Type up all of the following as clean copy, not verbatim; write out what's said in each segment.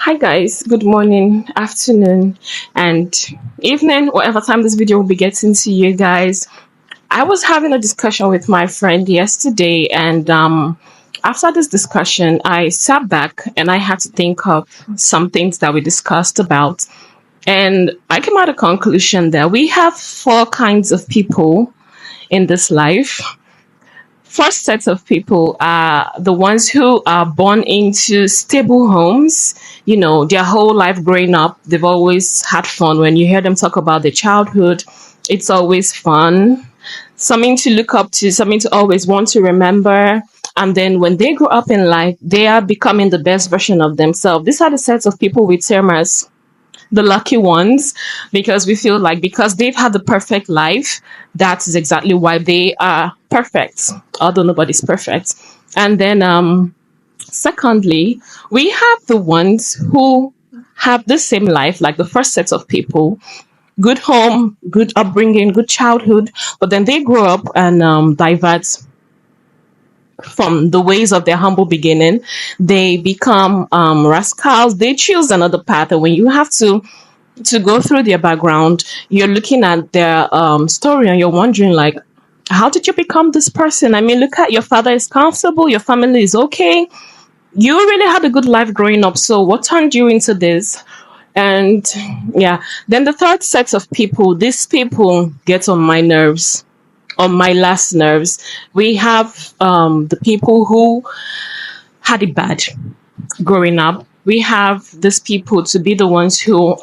Hi guys, good morning, afternoon, and evening, whatever time this video will be getting to you guys. I was having a discussion with my friend yesterday, and after this discussion, I sat back and I had to think of some things that we discussed about. And I came at a conclusion that we have four kinds of people in this life. First set of people are the ones who are born into stable homes. You know, their whole life growing up, they've always had fun. When you hear them talk about their childhood, it's always fun, something to look up to, something to always want to remember. And then when they grow up in life, they are becoming the best version of themselves. These are the sets of people we term as the lucky ones, because we feel like because they've had the perfect life, that is exactly why they are perfect, although nobody's perfect. And then secondly, we have the ones who have the same life like the first set of people, good home, good upbringing, good childhood, but then they grow up and divert from the ways of their humble beginning. They become rascals. They choose another path, and when you have to go through their background, you're looking at their story and you're wondering like, how did you become this person? I mean, look at your father is comfortable, your family is okay. You really had a good life growing up. So what turned you into this? And yeah, then the third set of people, these people get on my nerves, on my last nerves. We have the people who had it bad growing up. We have these people to be the ones who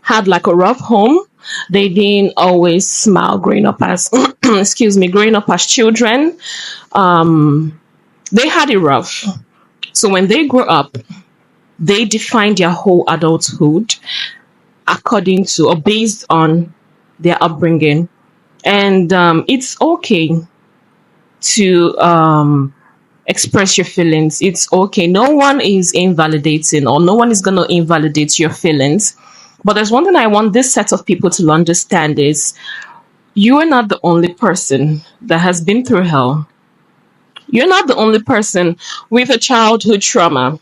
had like a rough home. They didn't always smile growing up as excuse me, growing up as children. They had it rough. So when they grew up, they defined their whole adulthood according to or based on their upbringing. And it's okay to express your feelings. It's okay. No one is invalidating or no one is going to invalidate your feelings. But there's one thing I want this set of people to understand is you are not the only person that has been through hell. You're not the only person with a childhood trauma.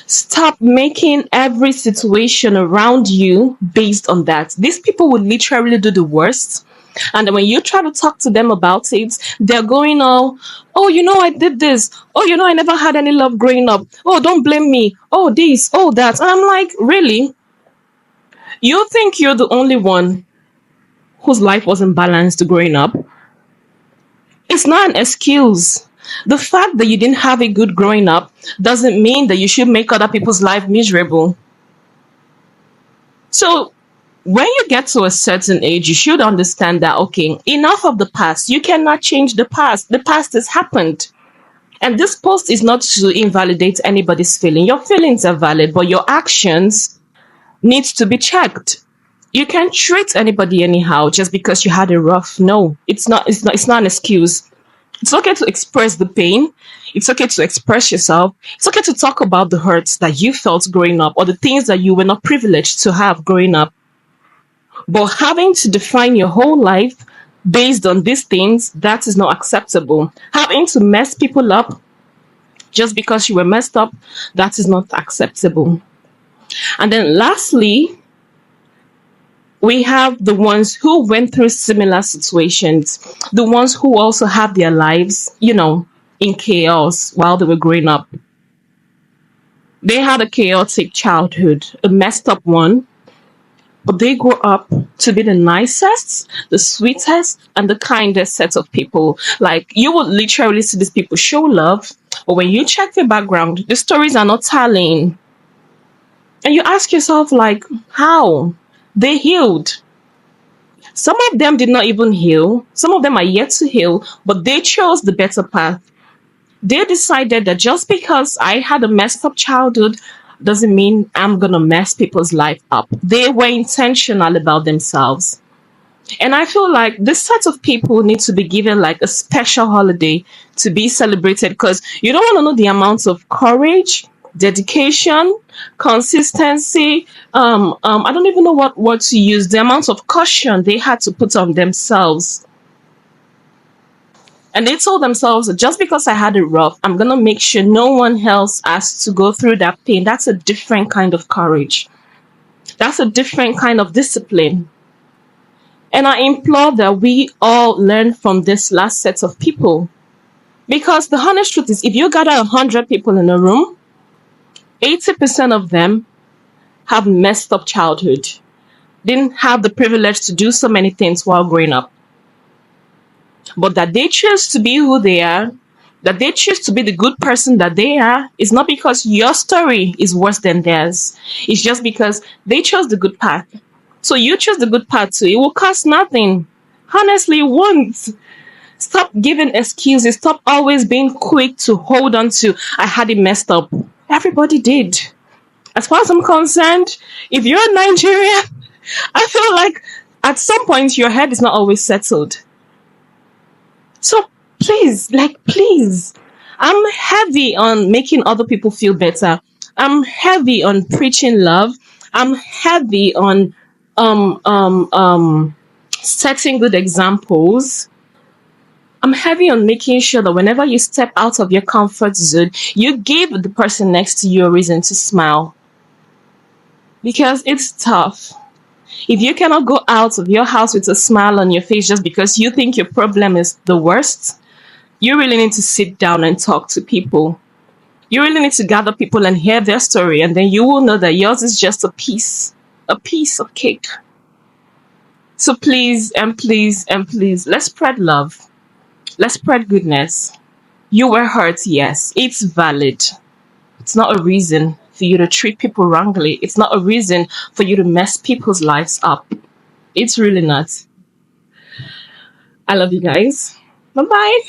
Stop making every situation around you based on that. These people would literally do the worst. And then when you try to talk to them about it, they're going, oh, I did this. Oh, I never had any love growing up. Oh, don't blame me. Oh, this, oh, that. And I'm like, really? You think you're the only one whose life wasn't balanced growing up? It's not an excuse. The fact that you didn't have a good growing up doesn't mean that you should make other people's life miserable. So when you get to a certain age, you should understand that, okay, enough of the past. You cannot change the past. The past has happened. And this post is not to invalidate anybody's feeling. Your feelings are valid, but your actions needs to be checked. You can't treat anybody anyhow just because you had a rough. No, it's not an excuse. It's okay to express the pain. It's okay to express yourself. It's okay to talk about the hurts that you felt growing up or the things that you were not privileged to have growing up. But having to define your whole life based on these things, that is not acceptable. Having to mess people up just because you were messed up, that is not acceptable. And then lastly, we have the ones who went through similar situations, the ones who also have their lives, in chaos while they were growing up. They had a chaotic childhood, a messed up one, but they grew up to be the nicest, the sweetest, and the kindest set of people. Like you would literally see these people show love, but when you check their background, the stories are not telling. And you ask yourself, like, how? They healed. Some of them did not even heal. Some of them are yet to heal, but they chose the better path. They decided that just because I had a messed up childhood doesn't mean I'm going to mess people's life up. They were intentional about themselves. And I feel like this set of people need to be given like a special holiday to be celebrated because you don't want to know the amounts of courage, dedication, consistency. I don't even know what word to use. The amount of caution they had to put on themselves And they told themselves, just because I had it rough, I'm going to make sure no one else has to go through that pain. That's a different kind of courage. That's a different kind of discipline. And I implore that we all learn from this last set of people. Because the honest truth is, if you gather 100 people in a room, 80% of them have messed up childhood, didn't have the privilege to do so many things while growing up. But that they choose to be who they are, that they choose to be the good person that they are, is not because your story is worse than theirs. It's just because they chose the good path. So you choose the good path too. It will cost nothing. Honestly, it won't. Stop giving excuses. Stop always being quick to hold on to, I had it messed up. Everybody did. As far as I'm concerned, if you're in Nigeria, I feel like at some point your head is not always settled. So please, please, I'm heavy on making other people feel better. I'm heavy on preaching love. I'm heavy on setting good examples. I'm heavy on making sure that whenever you step out of your comfort zone, you give the person next to you a reason to smile. Because it's tough. If you cannot go out of your house with a smile on your face just because you think your problem is the worst, you really need to sit down and talk to people. You really need to gather people and hear their story, and then you will know that yours is just a piece of cake. So please and please and please, let's spread love. Let's spread goodness. You were hurt, yes. It's valid. It's not a reason for you to treat people wrongly. It's not a reason for you to mess people's lives up. It's really not. I love you guys. Bye bye.